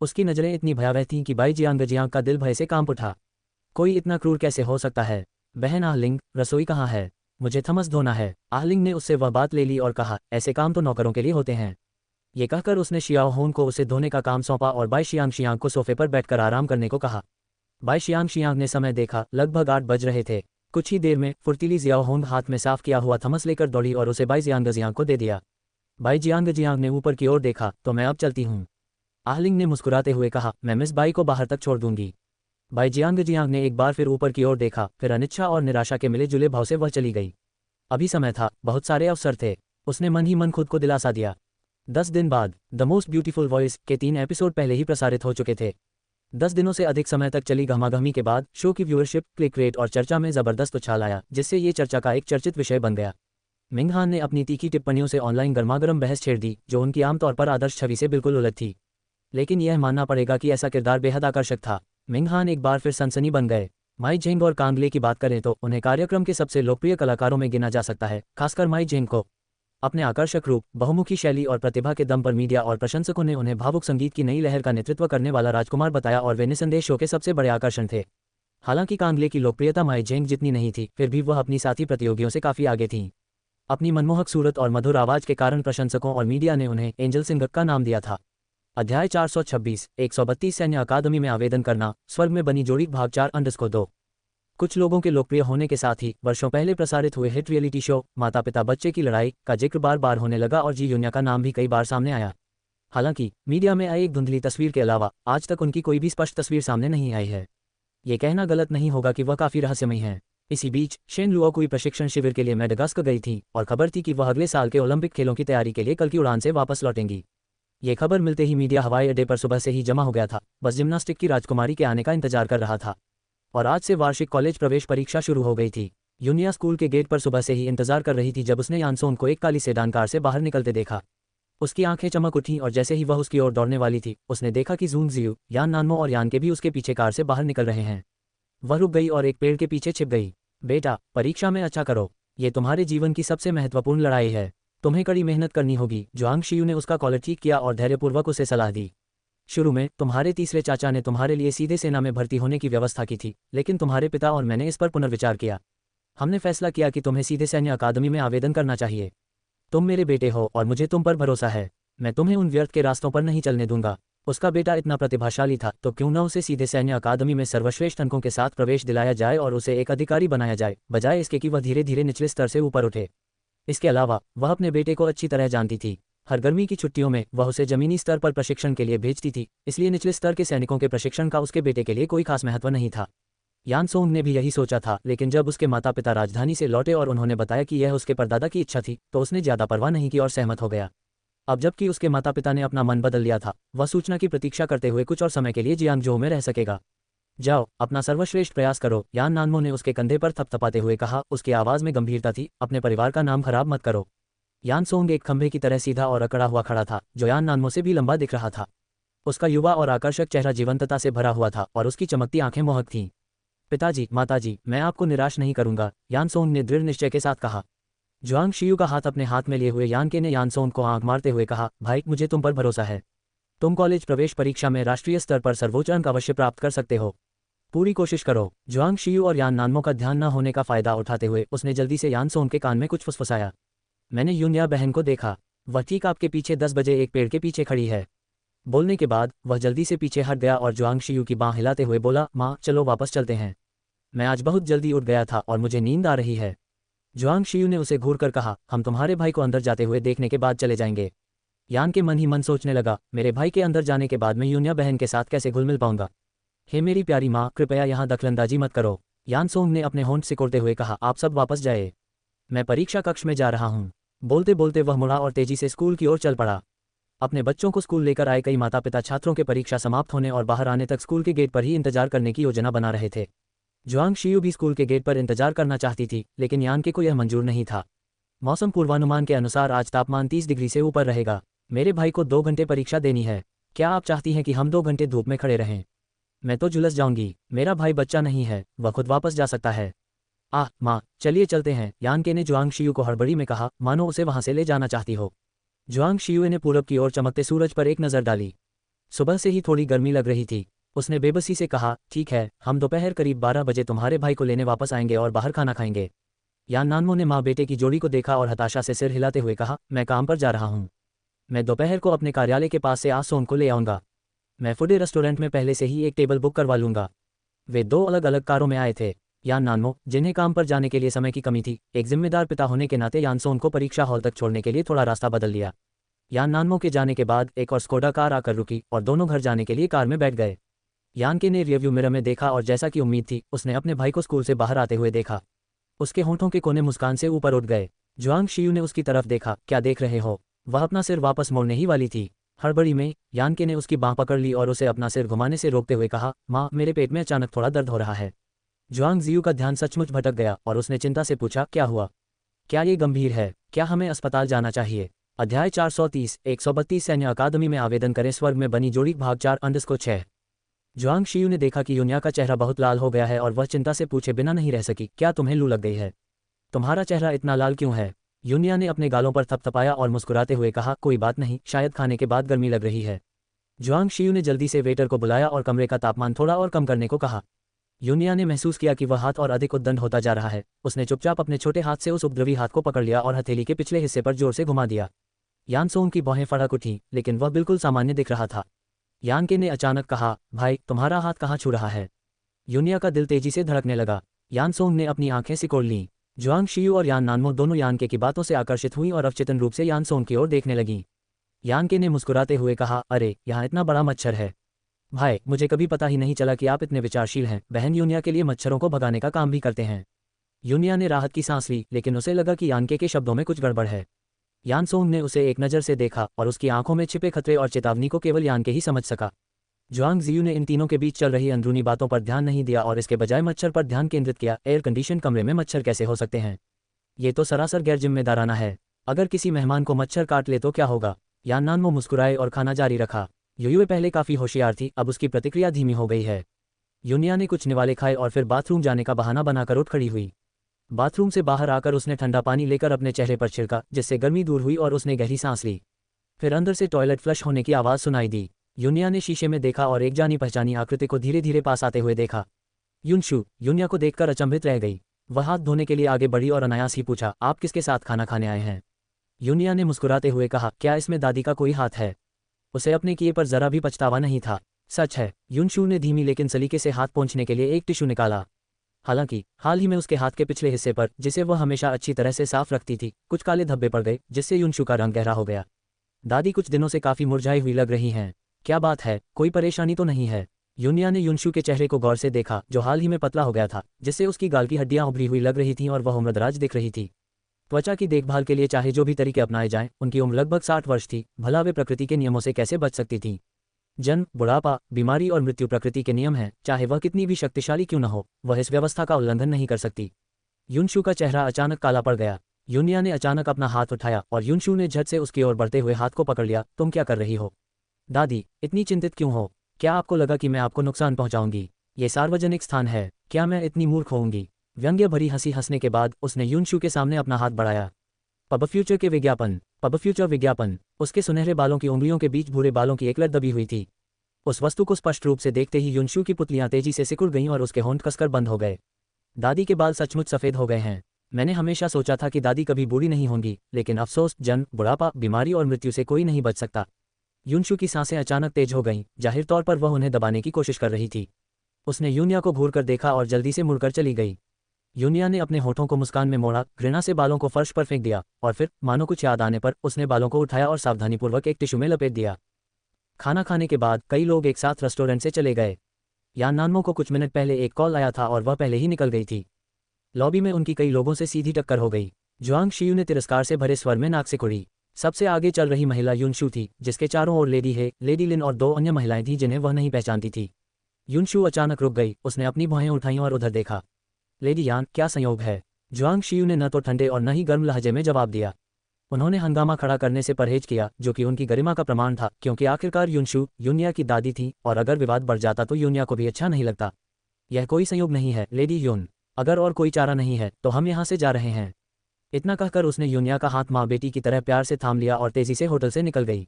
उसकी नज़रें इतनी भयावह थीं कि बाई जियांग का दिल भय से कांप उठा। कोई इतना क्रूर कैसे हो सकता है? बहन आहलिंग, रसोई कहाँ है? मुझे थमस धोना है। आहलिंग ने उससे वह बात ले ली और कहा, ऐसे काम तो नौकरों के लिए होते हैं। ये कहकर उसने शियाओ होन को उसे धोने का काम सौंपा और बाई शियांग को सोफे पर बैठकर आराम करने को कहा। बाई शियांग ने समय देखा, लगभग 8 बज रहे थे। कुछ ही देर में फुर्तीली जियाओ होंग हाथ में साफ किया हुआ थमस लेकर दौड़ी और उसे बाई जियांग को दे दिया। बाई जियांग ने ऊपर की ओर देखा, तो मैं अब चलती हूँ। आहलिंग ने मुस्कुराते हुए कहा, मैं मिस बाई को बाहर तक छोड़ दूंगी। बाई जियांग ने एक बार फिर ऊपर की ओर देखा, फिर अनिच्छा और निराशा के मिले जुले भाव से वह चली गई। अभी समय था, बहुत सारे अवसर थे। उसने मन ही मन खुद को दिलासा दिया। 10 दिन बाद द मोस्ट ब्यूटीफुल वॉइस के 3 एपिसोड पहले ही प्रसारित हो चुके थे। 10 दिनों से अधिक समय तक चली गहमागहमी के बाद शो की व्यूअरशिप, क्लिक रेट और चर्चा में जबरदस्त उछाल आया, जिससे ये चर्चा का एक चर्चित विषय बन गया। मिंग हान ने अपनी तीखी टिप्पणियों से ऑनलाइन गर्मागर्म बहस छेड़ दी, जो उनकी आमतौर पर आदर्श छवि से बिल्कुल उलट थी। लेकिन यह मानना पड़ेगा कि ऐसा किरदार बेहद आकर्षक था। मिंग हान एक बार फिर सनसनी बन गए। माई जेंग और कांगले की बात करें तो उन्हें कार्यक्रम के सबसे लोकप्रिय कलाकारों में गिना जा सकता है, खासकर माई जेंग को। अपने आकर्षक रूप, बहुमुखी शैली और प्रतिभा के दम पर मीडिया और प्रशंसकों ने उन्हें भावुक संगीत की नई लहर का नेतृत्व करने वाला राजकुमार बताया और वे निसंदेह शो के सबसे बड़े आकर्षण थे। हालांकि कांगले की लोकप्रियता माई जेंग जितनी नहीं थी, फिर भी वह अपनी साथी प्रतियोगियों से काफ़ी आगे थीं। अपनी मनमोहक सूरत और मधुर आवाज़ के कारण प्रशंसकों और मीडिया ने उन्हें एंजल सिंगर का नाम दिया था। अध्याय 426, 132 सैन्य अकादमी में आवेदन करना, स्वर्ग में बनी जोड़ी भाग 4-2। कुछ लोगों के लोकप्रिय होने के साथ ही वर्षों पहले प्रसारित हुए हिट रियलिटी शो माता पिता बच्चे की लड़ाई का जिक्र बार बार होने लगा और जी यून्या का नाम भी कई बार सामने आया। हालांकि मीडिया में आई एक धुंधली तस्वीर के अलावा आज तक उनकी कोई भी स्पष्ट तस्वीर सामने नहीं आई है। ये कहना गलत नहीं होगा कि वह काफ़ी रहस्यमयी हैं। इसी बीच शेन लुओकुई प्रशिक्षण शिविर के लिए मेडागास्कर गई थी और खबर थी कि वह अगले साल के ओलंपिक खेलों की तैयारी के लिए कल की उड़ान से वापस लौटेंगी। ये खबर मिलते ही मीडिया हवाई अड्डे पर सुबह से ही जमा हो गया था, बस जिम्नास्टिक की राजकुमारी के आने का इंतजार कर रहा था। और आज से वार्षिक कॉलेज प्रवेश परीक्षा शुरू हो गई थी। यूनिया स्कूल के गेट पर सुबह से ही इंतजार कर रही थी जब उसने यानसोन को एक काली सेडान कार से बाहर निकलते देखा। उसकी आंखें चमक उठीं और जैसे ही वह उसकी ओर दौड़ने वाली थी, उसने देखा कि जूंग जियू, यान नानमो और यान के भी उसके पीछे कार से बाहर निकल रहे हैं। वह रुक गई और एक पेड़ के पीछे छिप गई। बेटा, परीक्षा में अच्छा करो, ये तुम्हारे जीवन की सबसे महत्वपूर्ण लड़ाई है। तुम्हें कड़ी मेहनत करनी होगी। जुआंग शियू ने उसका कॉलर ठीक किया और धैर्यपूर्वक उसे सलाह दी। शुरू में तुम्हारे तीसरे चाचा ने तुम्हारे लिए सीधे सेना में भर्ती होने की व्यवस्था की थी, लेकिन तुम्हारे पिता और मैंने इस पर पुनर्विचार किया। हमने फैसला किया कि तुम्हें सीधे सैन्य अकादमी में आवेदन करना चाहिए। तुम मेरे बेटे हो और मुझे तुम पर भरोसा है। मैं तुम्हें उन व्यर्थ के रास्तों पर नहीं चलने दूंगा। उसका बेटा इतना प्रतिभाशाली था तो क्यों न उसे सीधे सैन्य अकादमी में सर्वश्रेष्ठ अंकों के साथ प्रवेश दिलाया जाए और उसे एक अधिकारी बनाया जाए, बजाय इसके कि वह धीरे धीरे निचले स्तर से ऊपर उठे। इसके अलावा वह अपने बेटे को अच्छी तरह जानती थी। हर गर्मी की छुट्टियों में वह उसे जमीनी स्तर पर प्रशिक्षण के लिए भेजती थी, इसलिए निचले स्तर के सैनिकों के प्रशिक्षण का उसके बेटे के लिए कोई खास महत्व नहीं था। यान सोंग ने भी यही सोचा था, लेकिन जब उसके माता पिता राजधानी से लौटे और उन्होंने बताया कि यह उसके परदादा की इच्छा थी, तो उसने ज्यादा परवाह नहीं की और सहमत हो गया। अब जबकि उसके माता पिता ने अपना मन बदल लिया था, वह सूचना की प्रतीक्षा करते हुए कुछ और समय के लिए जियांगजो में रह सकेगा। जाओ, अपना सर्वश्रेष्ठ प्रयास करो, यान नानमो ने उसके कंधे पर थपथपाते हुए कहा। उसकी आवाज़ में गंभीरता थी। अपने परिवार का नाम खराब मत करो। यान सोंग एक खंभे की तरह सीधा और अकड़ा हुआ खड़ा था, जो यान नानमो से भी लंबा दिख रहा था। उसका युवा और आकर्षक चेहरा जीवंतता से भरा हुआ था और उसकी चमकती आंखें मोहक थीं। पिताजी, माताजी, मैं आपको निराश नहीं करूंगा, यान सोंग ने दृढ़ निश्चय के साथ कहा। जुआंग शियू का हाथ अपने हाथ में लिए हुए यानके ने यान सोंग को आंख मारते हुए कहा, भाई, मुझे तुम पर भरोसा है। तुम कॉलेज प्रवेश परीक्षा में राष्ट्रीय स्तर पर सर्वोच्च अंक अवश्य प्राप्त कर सकते हो। पूरी कोशिश करो। जुआंग शियू और यान नानमो का ध्यान न होने का फायदा उठाते हुए उसने जल्दी से यान सोंग के कान में कुछ फुसफुसाया। मैंने यून्या बहन को देखा। वह ठीक आपके पीछे 10 बजे एक पेड़ के पीछे खड़ी है। बोलने के बाद वह जल्दी से पीछे हट गया और जुआंग शियू की बाँह हिलाते हुए बोला, माँ, चलो वापस चलते हैं। मैं आज बहुत जल्दी उठ गया था और मुझे नींद आ रही है। जुआंग शियू ने उसे घूर कर कहा, हम तुम्हारे भाई को अंदर जाते हुए देखने के बाद चले जाएंगे। यान के मन ही मन सोचने लगा, मेरे भाई के अंदर जाने के बाद मैं यून्या बहन के साथ कैसे घुल मिल पाऊंगा। हे मेरी प्यारी माँ, कृपया यहाँ दखलंदाजी मत करो। यान सोंग ने अपने होंठ सिकोड़ते हुए कहा, आप सब वापस जाए, मैं परीक्षा कक्ष में जा रहा हूँ। बोलते बोलते वह मुड़ा और तेजी से स्कूल की ओर चल पड़ा। अपने बच्चों को स्कूल लेकर आए कई माता पिता छात्रों के परीक्षा समाप्त होने और बाहर आने तक स्कूल के गेट पर ही इंतजार करने की योजना बना रहे थे। जुआंग शियू भी स्कूल के गेट पर इंतजार करना चाहती थी, लेकिन यानके को यह मंजूर नहीं था। मौसम पूर्वानुमान के अनुसार आज तापमान 30 डिग्री से ऊपर रहेगा। मेरे भाई को 2 घंटे परीक्षा देनी है। क्या आप चाहती हैं कि हम 2 घंटे धूप में खड़े रहें? मैं तो झुलस जाऊंगी। मेरा भाई बच्चा नहीं है, वह खुद वापस जा सकता है। आह माँ, चलिए चलते हैं, यानके ने जुआंग शियू को हड़बड़ी में कहा, मानो उसे वहां से ले जाना चाहती हो। जुआंग शियू ने पूरब की ओर चमकते सूरज पर एक नज़र डाली। सुबह से ही थोड़ी गर्मी लग रही थी। उसने बेबसी से कहा, ठीक है, हम दोपहर करीब 12 बजे तुम्हारे भाई को लेने वापस आएंगे और बाहर खाना खाएंगे। यान नानमो ने माँ बेटे की जोड़ी को देखा और हताशा से सिर हिलाते हुए कहा, मैं काम पर जा रहा हूँ। मैं दोपहर को अपने कार्यालय के पास से आसोन को ले आऊँगा। मैं फूडे रेस्टोरेंट में पहले से ही एक टेबल बुक करवा लूँगा। वे 2 अलग अलग कारों में आए थे। यान नानमो, जिन्हें काम पर जाने के लिए समय की कमी थी, एक जिम्मेदार पिता होने के नाते यानसोन को परीक्षा हॉल तक छोड़ने के लिए थोड़ा रास्ता बदल लिया। यान नानमो के जाने के बाद एक और स्कोडा कार आकर रुकी और दोनों घर जाने के लिए कार में बैठ गए। यानके ने रियरव्यू मिरर में देखा और जैसा कि उम्मीद थी, उसने अपने भाई को स्कूल से बाहर आते हुए देखा। उसके होंठों के कोने मुस्कान से ऊपर उठ गए। जुआंग शियू ने उसकी तरफ देखा, क्या देख रहे हो? वह अपना सिर वापस मोड़ने ही वाली थी। हड़बड़ी में यानके ने उसकी बाँह पकड़ ली और उसे अपना सिर घुमाने से रोकते हुए कहा, माँ, मेरे पेट में अचानक थोड़ा दर्द हो रहा है। जुआंग जियू का ध्यान सचमुच भटक गया और उसने चिंता से पूछा, क्या हुआ? क्या ये गंभीर है? क्या हमें अस्पताल जाना चाहिए? अध्याय 430 132 सैन्य अकादमी में आवेदन करें। स्वर्ग में बनी जोड़ी भाग 4-6। जुआंग शियू ने देखा कि यूनिया का चेहरा बहुत लाल हो गया है और वह चिंता से पूछे बिना नहीं रह सकी, क्या तुम्हें लू लग गई है? तुम्हारा चेहरा इतना लाल क्यों है? यूनिया ने अपने गालों पर थपथपाया और मुस्कुराते हुए कहा, कोई बात नहीं, शायद खाने के बाद गर्मी लग रही है। जुआंग शियू ने जल्दी से वेटर को बुलाया और कमरे का तापमान थोड़ा और कम करने को कहा। यूनिया ने महसूस किया कि वह हाथ और अधिक उद्दंड होता जा रहा है। उसने चुपचाप अपने छोटे हाथ से उस उपद्रवी हाथ को पकड़ लिया और हथेली के पिछले हिस्से पर जोर से घुमा दिया। यानसोंग की भौहें फड़क उठीं, लेकिन वह बिल्कुल सामान्य दिख रहा था। यानके ने अचानक कहा, भाई, तुम्हारा हाथ कहाँ छू रहा है? यूनिया का दिल तेजी से धड़कने लगा। यानसोंग ने अपनी आंखें सिकोड़ लीं। जुआंग शियू और यान नानमो दोनों यानके की बातों से आकर्षित हुई और अवचेतन रूप से यानसोंग की ओर देखने लगीं। यानके ने मुस्कुराते हुए कहा, अरे, यहाँ इतना बड़ा मच्छर है। भाई, मुझे कभी पता ही नहीं चला कि आप इतने विचारशील हैं। बहन यूनिया के लिए मच्छरों को भगाने का काम भी करते हैं। यूनिया ने राहत की सांस ली, लेकिन उसे लगा कि यानके के शब्दों में कुछ गड़बड़ है। यानसोंग ने उसे एक नज़र से देखा और उसकी आंखों में छिपे खतरे और चेतावनी को केवल यानके ही समझ सका। जुआंग जियू ने इन तीनों के बीच चल रही अंदरूनी बातों पर ध्यान नहीं दिया और इसके बजाय मच्छर पर ध्यान केंद्रित किया। एयर कंडीशन कमरे में मच्छर कैसे हो सकते हैं? ये तो सरासर गैर जिम्मेदाराना है। अगर किसी मेहमान को मच्छर काट ले तो क्या होगा? यान नानमो मुस्कुराए और खाना जारी रखा। यूयुए पहले काफ़ी होशियार थी, अब उसकी प्रतिक्रिया धीमी हो गई है। यूनिया ने कुछ निवाले खाए और फिर बाथरूम जाने का बहाना बनाकर उठ खड़ी हुई। बाथरूम से बाहर आकर उसने ठंडा पानी लेकर अपने चेहरे पर छिड़का, जिससे गर्मी दूर हुई और उसने गहरी सांस ली। फिर अंदर से टॉयलेट फ्लश होने की आवाज़ सुनाई दी। यूनिया ने शीशे में देखा और एक जानी पहचानी आकृति को धीरे धीरे पास आते हुए देखा। युनशु। यूनिया को देखकर अचंभित रह गई। वह हाथ धोने के लिए आगे बढ़ी और अनायास ही पूछा, आप किसके साथ खाना खाने आए हैं? यूनिया ने मुस्कुराते हुए कहा, क्या इसमें दादी का कोई हाथ है? उसे अपने किए पर जरा भी पछतावा नहीं था। सच है। युनशु ने धीमी लेकिन सलीके से हाथ पोंछने के लिए एक टिश्यू निकाला। हालांकि हाल ही में उसके हाथ के पिछले हिस्से पर, जिसे वह हमेशा अच्छी तरह से साफ रखती थी, कुछ काले धब्बे पड़ गए, जिससे युनशु का रंग गहरा हो गया। दादी कुछ दिनों से काफी मुरझाई हुई लग रही हैं। क्या बात है? कोई परेशानी तो नहीं है? यूनिया ने युनशु के चेहरे को गौर से देखा, जो हाल ही में पतला हो गया था, जिससे उसकी गाल की हड्डियां उभरी हुई लग रही थीं और वह उम्रदराज दिख रही थी। त्वचा की देखभाल के लिए चाहे जो भी तरीके अपनाए जाएं, उनकी उम्र लगभग 60 वर्ष थी। भला वे प्रकृति के नियमों से कैसे बच सकती थीं? जन्म, बुढ़ापा, बीमारी और मृत्यु प्रकृति के नियम हैं। चाहे वह कितनी भी शक्तिशाली क्यों न हो, वह इस व्यवस्था का उल्लंघन नहीं कर सकती। युनशु का चेहरा अचानक काला पड़ गया। यूनिया ने अचानक अपना हाथ उठाया और युनशु ने झट से उसकी ओर बढ़ते हुए हाथ को पकड़ लिया। तुम क्या कर रही हो? दादी, इतनी चिंतित क्यों हो? क्या आपको लगा कि मैं आपको नुकसान पहुंचाऊंगी? ये सार्वजनिक स्थान है, क्या मैं इतनी मूर्ख होऊंगी? व्यंग्य भरी हंसी हंसने के बाद उसने युनशु के सामने अपना हाथ बढ़ाया। पब फ्यूचर के विज्ञापन। पब फ्यूचर विज्ञापन। उसके सुनहरे बालों की उंगलियों के बीच भूरे बालों की एक लट दबी हुई थी। उस वस्तु को स्पष्ट रूप से देखते ही युनशु की पुतलियां तेजी से सिकुड़ गईं और उसके होंठ कसकर बंद हो गए। दादी के बाल सचमुच सफ़ेद हो गए हैं। मैंने हमेशा सोचा था कि दादी कभी बूढ़ी नहीं होंगी, लेकिन अफसोस, जन्म, बुढ़ापा, बीमारी और मृत्यु से कोई नहीं बच सकता। युनशु की सांसें अचानक तेज हो गईं। जाहिर तौर पर वह उन्हें दबाने की कोशिश कर रही थी। उसने यूनिया को घूरकर देखा और जल्दी से मुड़कर चली गई। यूनिया ने अपने होठों को मुस्कान में मोड़ा, घृणा से बालों को फर्श पर फेंक दिया और फिर, मानो कुछ याद आने पर, उसने बालों को उठाया और सावधानीपूर्वक एक टिश्यू में लपेट दिया। खाना खाने के बाद कई लोग एक साथ रेस्टोरेंट से चले गए। यान नानमो को कुछ मिनट पहले एक कॉल आया था और वह पहले ही निकल गई थी। लॉबी में उनकी कई लोगों से सीधी टक्कर हो गई। जुआंग शियू ने तिरस्कार से भरे स्वर में नाक सिकुड़ी। सबसे आगे चल रही महिला युनशु थी, जिसके चारों ओर लेडी हे, लेडी लिन और 2 अन्य महिलाएं थीं जिन्हें वह नहीं पहचानती थी। युनशु अचानक रुक गई। उसने अपनी भौहें उठाईं और उधर देखा। लेडी यान, क्या संयोग है? जुआंग शियू ने न तो ठंडे और न ही गर्म लहजे में जवाब दिया। उन्होंने हंगामा खड़ा करने से परहेज किया, जो कि उनकी गरिमा का प्रमाण था, क्योंकि आखिरकार युनशु यूनिया की दादी थी और अगर विवाद बढ़ जाता तो यूनिया को भी अच्छा नहीं लगता। यह कोई संयोग नहीं है, लेडी यून। अगर और कोई चारा नहीं है तो हम यहाँ से जा रहे हैं। इतना कहकर उसने यूनिया का हाथ माँ बेटी की तरह प्यार से थाम लिया और तेजी से होटल से निकल गई।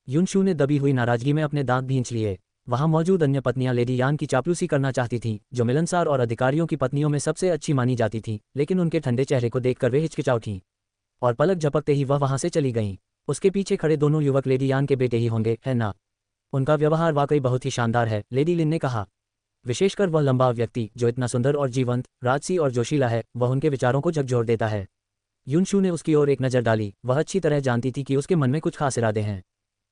युनशू ने दबी हुई नाराजगी में अपने दांत भींच लिए। वहां मौजूद अन्य पत्नियां लेडी यान की चापलूसी करना चाहती थीं, जो मिलनसार और अधिकारियों की पत्नियों में सबसे अच्छी मानी जाती थीं, लेकिन उनके ठंडे चेहरे को देखकर वे हिचकिचा उठीं और पलक झपकते ही वह वहां से चली गईं। उसके पीछे खड़े दोनों युवक लेडी यान के बेटे ही होंगे, है ना? उनका व्यवहार वाकई बहुत ही शानदार है, लेडी लिन ने कहा। विशेषकर वह लंबा व्यक्ति जो इतना सुंदर और जीवंत, राजसी और जोशीला है, वह उनके विचारों को झकझोर देता है। युनशू ने उसकी ओर एक नज़र डाली। वह अच्छी तरह जानती थी कि उसके मन में कुछ खास इरादे हैं।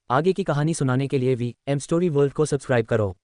आगे की कहानी सुनाने के लिए वी एम स्टोरी वर्ल्ड को सब्सक्राइब करो।